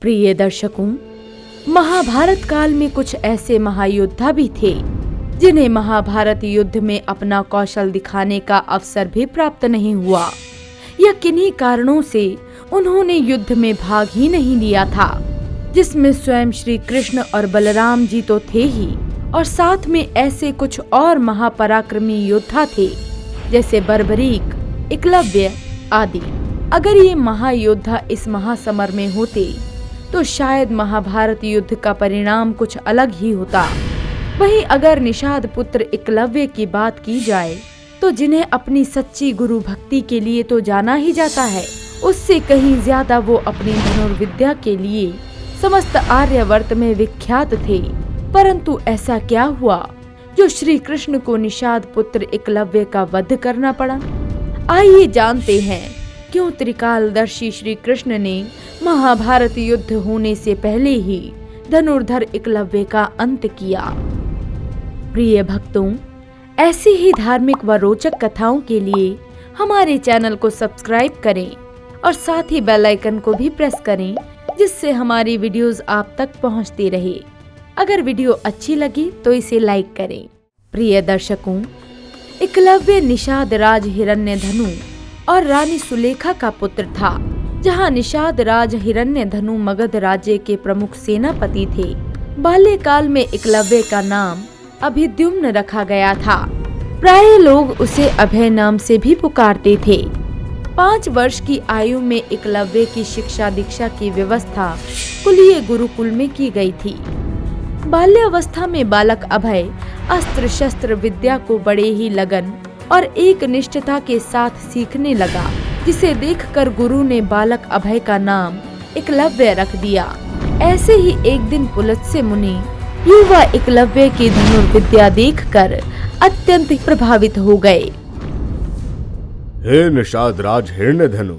प्रिय दर्शकों, महाभारत काल में कुछ ऐसे महायोद्धा भी थे जिन्हें महाभारत युद्ध में अपना कौशल दिखाने का अवसर भी प्राप्त नहीं हुआ या किन्हीं कारणों से उन्होंने युद्ध में भाग ही नहीं लिया था, जिसमें स्वयं श्री कृष्ण और बलराम जी तो थे ही और साथ में ऐसे कुछ और महापराक्रमी योद्धा थे जैसे बर्बरीक, एकलव्य आदि। अगर ये महायोद्धा इस महासमर में होते तो शायद महाभारत युद्ध का परिणाम कुछ अलग ही होता। वहीं अगर निषाद पुत्र एकलव्य की बात की जाए तो जिन्हें अपनी सच्ची गुरु भक्ति के लिए तो जाना ही जाता है, उससे कहीं ज्यादा वो अपनी धनुर्विद्या के लिए समस्त आर्यावर्त में विख्यात थे। परंतु ऐसा क्या हुआ जो श्री कृष्ण को निषाद पुत्र एकलव्य का वध करना पड़ा? आइए जानते हैं क्यों त्रिकालदर्शी श्री कृष्ण ने महाभारत युद्ध होने से पहले ही धनुर्धर एकलव्य का अंत किया। प्रिय भक्तों, ऐसी ही धार्मिक व रोचक कथाओं के लिए हमारे चैनल को सब्सक्राइब करें और साथ ही बेल आइकन को भी प्रेस करें, जिससे हमारी वीडियोस आप तक पहुंचती रहे। अगर वीडियो अच्छी लगी तो इसे लाइक करें। प्रिय दर्शकों, एकलव्य निषाद राज हिरण्यधनु और रानी सुलेखा का पुत्र था। जहां निषाद राज हिरण्यधनु मगध राज्य के प्रमुख सेनापति थे। बाल्यकाल में एकलव्य का नाम अभिद्युम्न रखा गया था। प्राय लोग उसे अभय नाम से भी पुकारते थे। 5 वर्ष की आयु में एकलव्य की शिक्षा दीक्षा की व्यवस्था कुलीय गुरुकुल में की गई थी। बाल्यावस्था में बालक अभय अस्त्र शस्त्र विद्या को बड़े ही लगन और एक निष्ठता के साथ सीखने लगा, जिसे देखकर गुरु ने बालक अभय का नाम एकलव्य रख दिया। ऐसे ही एक दिन पुलत्स्य मुनि युवा एकलव्य की धनुर्विद्या देखकर अत्यंत प्रभावित हो गए। हे निषाद राज हिरण्यधनु,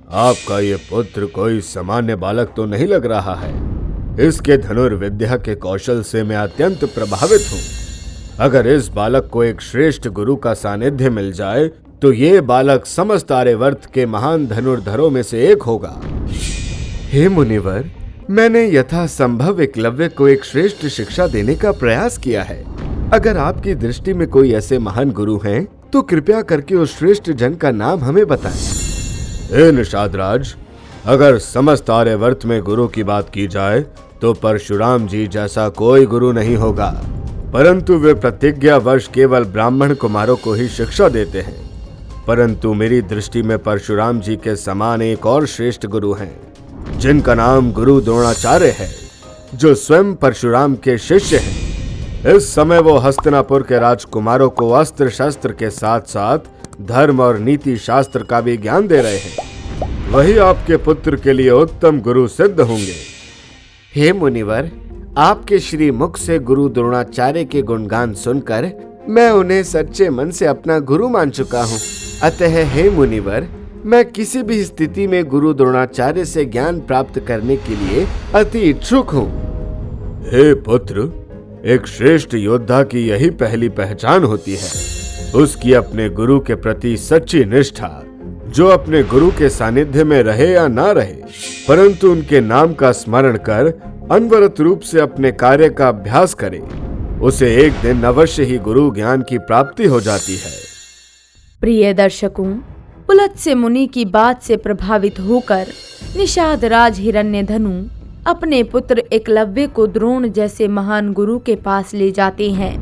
आपका ये पुत्र कोई सामान्य बालक तो नहीं लग रहा है। इसके धनुर्विद्या के कौशल से मैं अत्यंत प्रभावित हूँ। अगर इस बालक को एक श्रेष्ठ गुरु का सानिध्य मिल जाए तो ये बालक समस्त आर्यावर्त के महान धनुर्धरों में से एक होगा। हे मुनिवर, मैंने यथासंभव एकलव्य को एक श्रेष्ठ शिक्षा देने का प्रयास किया है। अगर आपकी दृष्टि में कोई ऐसे महान गुरु हैं, तो कृपया करके उस श्रेष्ठ जन का नाम हमें बताएं। हे निषाद राज, अगर समस्त आर्यावर्त में गुरु की बात की जाए तो परशुराम जी जैसा कोई गुरु नहीं होगा, परंतु वे प्रतिज्ञा वर्ष केवल ब्राह्मण कुमारों को ही शिक्षा देते हैं। परंतु मेरी दृष्टि में परशुराम जी के समान एक और श्रेष्ठ गुरु हैं, जिनका नाम गुरु द्रोणाचार्य है, जो स्वयं परशुराम के शिष्य हैं। इस समय वो हस्तिनापुर के राजकुमारों को अस्त्र शस्त्र के साथ साथ धर्म और नीति शास्त्र का भी ज्ञान दे रहे हैं। वही आपके पुत्र के लिए उत्तम गुरु सिद्ध होंगे। हे मुनिवर, आपके श्री मुख से गुरु द्रोणाचार्य के गुणगान सुनकर मैं उन्हें सच्चे मन से अपना गुरु मान चुका हूँ। अतः हे मुनिवर, मैं किसी भी स्थिति में गुरु द्रोणाचार्य से ज्ञान प्राप्त करने के लिए अति इच्छुक हूँ। हे पुत्र, एक श्रेष्ठ योद्धा की यही पहली पहचान होती है, उसकी अपने गुरु के प्रति सच्ची निष्ठा। जो अपने गुरु के सानिध्य में रहे या ना रहे, परंतु उनके नाम का स्मरण कर अनवरत रूप से अपने कार्य का अभ्यास करे, उसे एक दिन अवश्य ही गुरु ज्ञान की प्राप्ति हो जाती है। प्रिय दर्शकों, पुलत्स्य मुनि की बात से प्रभावित होकर निषाद राज हिरण्यधनु अपने पुत्र एकलव्य को द्रोण जैसे महान गुरु के पास ले जाते हैं।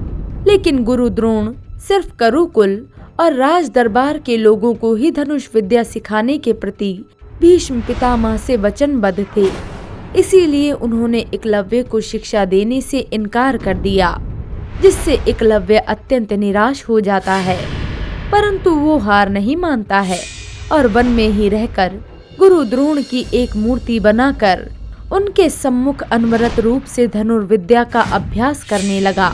लेकिन गुरु द्रोण सिर्फ करुकुल और राज दरबार के लोगों को ही धनुष विद्या सिखाने के प्रति भीष्म पितामह से वचनबद्ध थे। इसीलिए उन्होंने एकलव्य को शिक्षा देने से इनकार कर दिया, जिससे एकलव्य अत्यंत निराश हो जाता है। परंतु वो हार नहीं मानता है और वन में ही रहकर गुरु द्रोण की एक मूर्ति बनाकर उनके सम्मुख अनवरत रूप से धनुर्विद्या का अभ्यास करने लगा।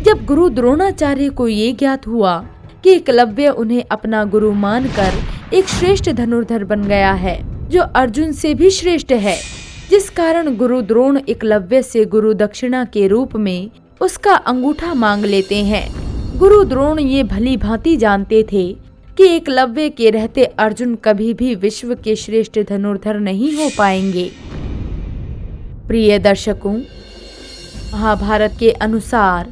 जब गुरु द्रोणाचार्य को ये ज्ञात हुआ कि एकलव्य उन्हें अपना गुरु मानकर एक श्रेष्ठ धनुर्धर बन गया है, जो अर्जुन से भी श्रेष्ठ है, जिस कारण गुरु द्रोण एकलव्य से गुरु दक्षिणा के रूप में उसका अंगूठा मांग लेते हैं। गुरु द्रोण ये भली भांति जानते थे कि एकलव्य के रहते अर्जुन कभी भी विश्व के श्रेष्ठ धनुर्धर नहीं हो पाएंगे। प्रिय दर्शकों, महाभारत के अनुसार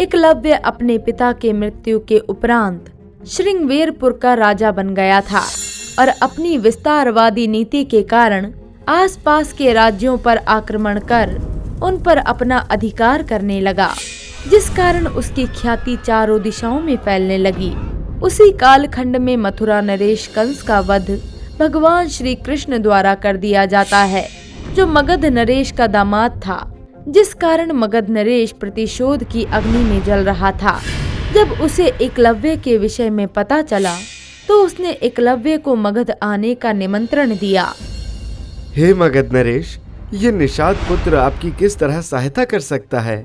एकलव्य अपने पिता के मृत्यु के उपरांत श्रृंगवेरपुर का राजा बन गया था और अपनी विस्तारवादी नीति के कारण आसपास के राज्यों पर आक्रमण कर उन पर अपना अधिकार करने लगा, जिस कारण उसकी ख्याति चारों दिशाओं में फैलने लगी। उसी कालखंड में मथुरा नरेश कंस का वध भगवान श्री कृष्ण द्वारा कर दिया जाता है, जो मगध नरेश का दामाद था, जिस कारण मगध नरेश प्रतिशोध की अग्नि में जल रहा था। जब उसे एकलव्य के विषय में पता चला तो उसने एकलव्य को मगध आने का निमंत्रण दिया। हे मगध नरेश, ये निषाद पुत्र आपकी किस तरह सहायता कर सकता है?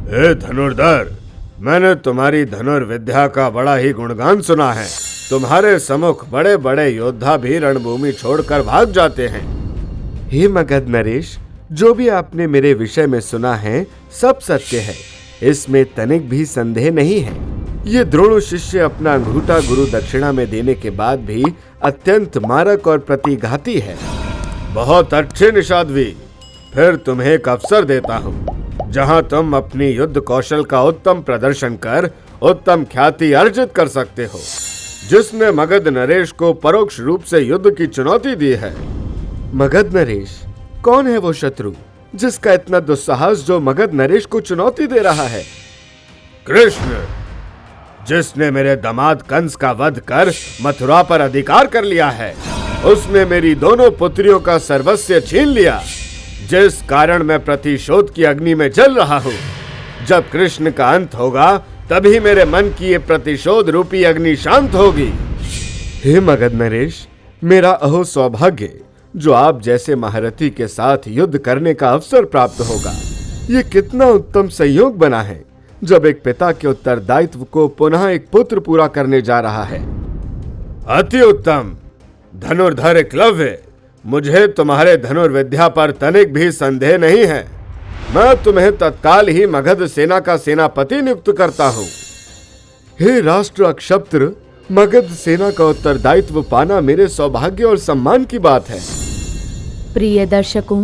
हे धनुर्धर, मैंने तुम्हारी धनुर्विद्या का बड़ा ही गुणगान सुना है। तुम्हारे सम्मुख बड़े बड़े योद्धा भी रणभूमि छोड़कर भाग जाते हैं। हे मगध नरेश, जो भी आपने मेरे विषय में सुना है सब सत्य है, इसमें तनिक भी संदेह नहीं है। ये द्रोण शिष्य अपना अंगूठा गुरु दक्षिणा में देने के बाद भी अत्यंत मारक और प्रतिघाती है। बहुत अच्छे निषादवी, फिर तुम्हें एक अवसर देता हूँ जहाँ तुम अपनी युद्ध कौशल का उत्तम प्रदर्शन कर उत्तम ख्याति अर्जित कर सकते हो। जिसने मगध नरेश को परोक्ष रूप से युद्ध की चुनौती दी है। मगध नरेश, कौन है वो शत्रु जिसका इतना दुस्साहस जो मगध नरेश को चुनौती दे रहा है? कृष्ण, जिसने मेरे दामाद कंस का वध कर मथुरा पर अधिकार कर लिया है। उसने मेरी दोनों पुत्रियों का सर्वस्व छीन लिया, जिस कारण मैं प्रतिशोध की अग्नि में जल रहा हूँ। जब कृष्ण का अंत होगा तभी मेरे मन की ये प्रतिशोध रूपी अग्नि शांत होगी। हे मगध नरेश, मेरा अहो सौभाग्य जो आप जैसे महारथी के साथ युद्ध करने का अवसर प्राप्त होगा। ये कितना उत्तम संयोग बना है जब एक पिता के उत्तरदायित्व को पुनः एक पुत्र पूरा करने जा रहा है। अति उत्तम धनुर्धर एकलव्य, मुझे तुम्हारे धनुर्विद्या पर तनिक भी संदेह नहीं है। मैं तुम्हें तत्काल ही मगध सेना का सेनापति नियुक्त करता हूँ। हे राष्ट्र अक्षत्र, मगध सेना का उत्तरदायित्व पाना मेरे सौभाग्य और सम्मान की बात है। प्रिय दर्शकों,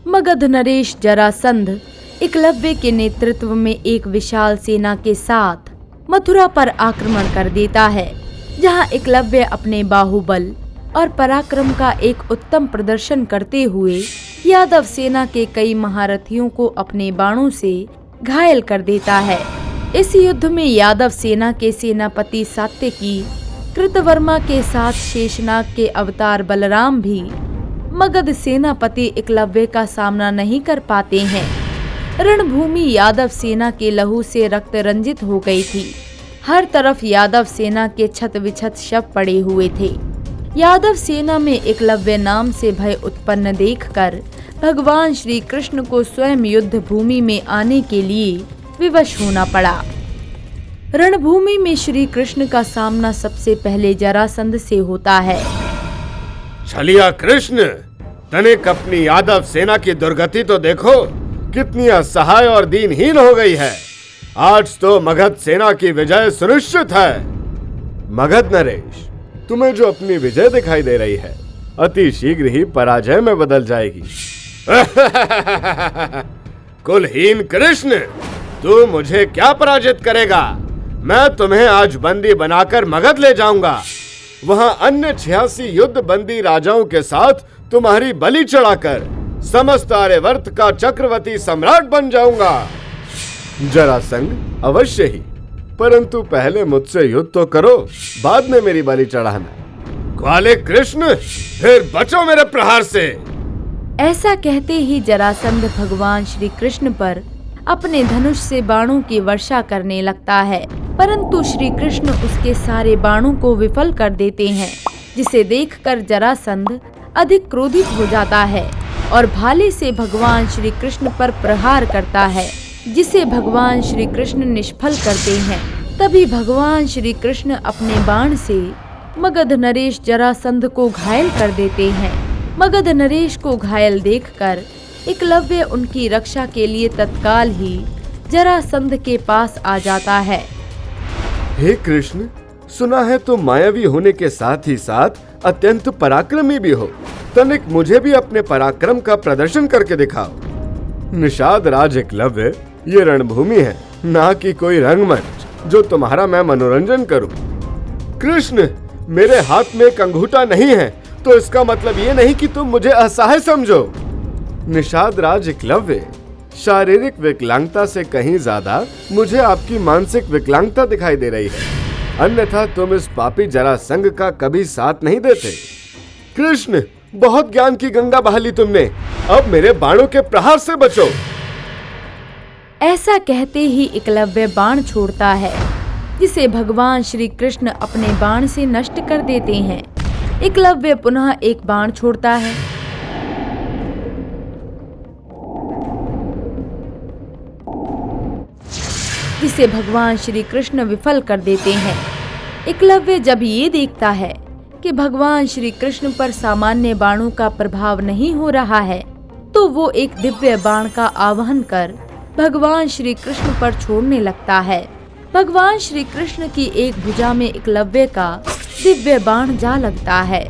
मगध नरेश जरासंध एकलव्य के नेतृत्व में एक विशाल सेना के साथ मथुरा पर आक्रमण कर देता है, जहां एकलव्य अपने बाहुबल और पराक्रम का एक उत्तम प्रदर्शन करते हुए यादव सेना के कई महारथियों को अपने बाणों से घायल कर देता है। इस युद्ध में यादव सेना के सेनापति सात्यकी, कृतवर्मा के साथ शेषनाग के अवतार बलराम भी मगध सेनापति एकलव्य का सामना नहीं कर पाते हैं। रणभूमि यादव सेना के लहू से रक्त रंजित हो गई थी। हर तरफ यादव सेना के छत विछत शव पड़े हुए थे। यादव सेना में एकलव्य नाम से भय उत्पन्न देखकर भगवान श्री कृष्ण को स्वयं युद्ध भूमि में आने के लिए विवश होना पड़ा। रणभूमि में श्री कृष्ण का सामना सबसे पहले जरासंध से होता है। छलिया कृष्ण, तनिक अपनी यादव सेना की दुर्गति तो देखो, कितनी असहाय और दीनहीन हो गई है। आज तो मगध सेना की विजय सुनिश्चित है। मगध नरेश, तुम्हें जो अपनी विजय दिखाई दे रही है अति शीघ्र ही पराजय में बदल जाएगी। कुलहीन कृष्ण, तू मुझे क्या पराजित करेगा? मैं तुम्हें आज बंदी बनाकर मगध ले जाऊंगा। वहां अन्य 86 युद्ध बंदी राजाओं के साथ तुम्हारी बलि चढ़ाकर समस्त आर्यवर्त का चक्रवर्ती सम्राट बन जाऊंगा। जरासंध, अवश्य ही, परंतु पहले मुझसे युद्ध तो करो, बाद में मेरी बलि चढ़ाना। ग्वाले कृष्ण, फिर बचो मेरे प्रहार से। ऐसा कहते ही जरासंध भगवान श्री कृष्ण पर अपने धनुष से बाणों की वर्षा करने लगता है, परंतु श्री कृष्ण उसके सारे बाणों को विफल कर देते हैं, जिसे देखकर जरासंध अधिक क्रोधित हो जाता है और भाले से भगवान श्री कृष्ण पर प्रहार करता है, जिसे भगवान श्री कृष्ण निष्फल करते हैं। तभी भगवान श्री कृष्ण अपने बाण से मगध नरेश जरासंध को घायल कर देते हैं। मगध नरेश को घायल देखकर एकलव्य उनकी रक्षा के लिए तत्काल ही जरासंध के पास आ जाता है। हे कृष्ण, सुना है तुम मायावी होने के साथ ही साथ अत्यंत पराक्रमी भी हो। तनिक मुझे भी अपने पराक्रम का प्रदर्शन करके दिखाओ। निषाद राज एकलव्य, ये रणभूमि है, ना कि कोई रंगमंच जो तुम्हारा मैं मनोरंजन करूं। कृष्ण, मेरे हाथ में एक अंगूठा नहीं है तो इसका मतलब ये नहीं कि तुम मुझे असहाय समझो। निषाद राज एकलव्य, शारीरिक विकलांगता से कहीं ज्यादा मुझे आपकी मानसिक विकलांगता दिखाई दे रही है, अन्यथा तुम इस पापी जरासंध का कभी साथ नहीं देते। कृष्ण, बहुत ज्ञान की गंगा बहा ली तुमने, अब मेरे बाणों के प्रहार से बचो। ऐसा कहते ही एकलव्य बाण छोड़ता है, जिसे भगवान श्री कृष्ण अपने बाण से नष्ट कर देते हैं। एकलव्य पुनः एक बाण छोड़ता है, जिसे भगवान श्री कृष्ण विफल कर देते हैं। एकलव्य जब ये देखता है कि भगवान श्री कृष्ण पर सामान्य बाणों का प्रभाव नहीं हो रहा है, तो वो एक दिव्य बाण का आवाहन कर भगवान श्री कृष्ण पर छोड़ने लगता है। भगवान श्री कृष्ण की एक भुजा में एकलव्य का दिव्य बाण जा लगता है,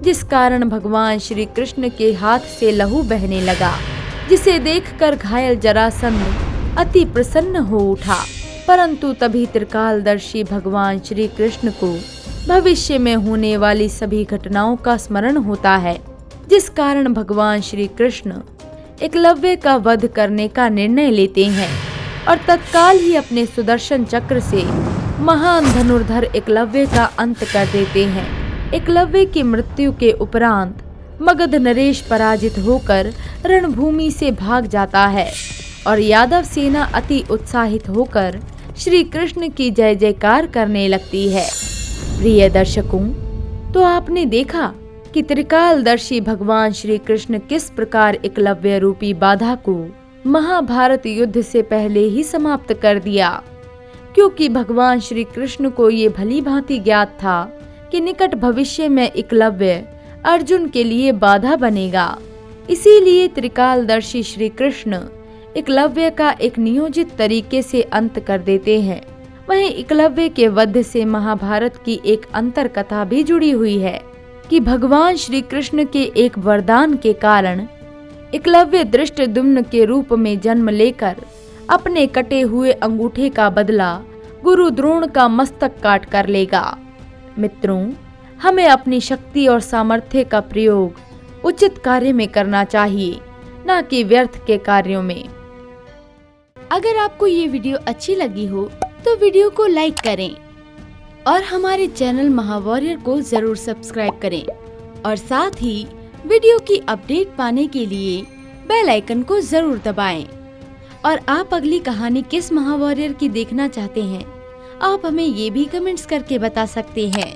जिस कारण भगवान श्री कृष्ण के हाथ से लहू बहने लगा, जिसे देखकर घायल जरासंध अति प्रसन्न हो उठा। परंतु तभी त्रिकालदर्शी भगवान श्री कृष्ण को भविष्य में होने वाली सभी घटनाओं का स्मरण होता है, जिस कारण भगवान श्री कृष्ण एकलव्य का वध करने का निर्णय लेते हैं और तत्काल ही अपने सुदर्शन चक्र से महान धनुर्धर एकलव्य का अंत कर देते हैं। एकलव्य की मृत्यु के उपरांत मगध नरेश पराजित होकर रणभूमि से भाग जाता है और यादव सेना अति उत्साहित होकर श्री कृष्ण की जय जयकार करने लगती है। प्रिय दर्शकों, तो आपने देखा कि त्रिकालदर्शी भगवान श्री कृष्ण किस प्रकार एकलव्य रूपी बाधा को महाभारत युद्ध से पहले ही समाप्त कर दिया, क्योंकि भगवान श्री कृष्ण को ये भली भांति ज्ञात था कि निकट भविष्य में एकलव्य अर्जुन के लिए बाधा बनेगा। इसीलिए त्रिकालदर्शी श्री कृष्ण एकलव्य का एक नियोजित तरीके से अंत कर देते हैं। वहीं एकलव्य के वध से महाभारत की एक अंतर कथा भी जुड़ी हुई है कि भगवान श्री कृष्ण के एक वरदान के कारण एकलव्य धृष्टद्युम्न के रूप में जन्म लेकर अपने कटे हुए अंगूठे का बदला गुरु द्रोण का मस्तक काट कर लेगा। मित्रों, हमें अपनी शक्ति और सामर्थ्य का प्रयोग उचित कार्य में करना चाहिए, न कि व्यर्थ के कार्यों में। अगर आपको ये वीडियो अच्छी लगी हो तो वीडियो को लाइक करें और हमारे चैनल महावॉरियर को जरूर सब्सक्राइब करें और साथ ही वीडियो की अपडेट पाने के लिए बेल आइकन को जरूर दबाएं। और आप अगली कहानी किस महावॉरियर की देखना चाहते हैं, आप हमें ये भी कमेंट्स करके बता सकते हैं।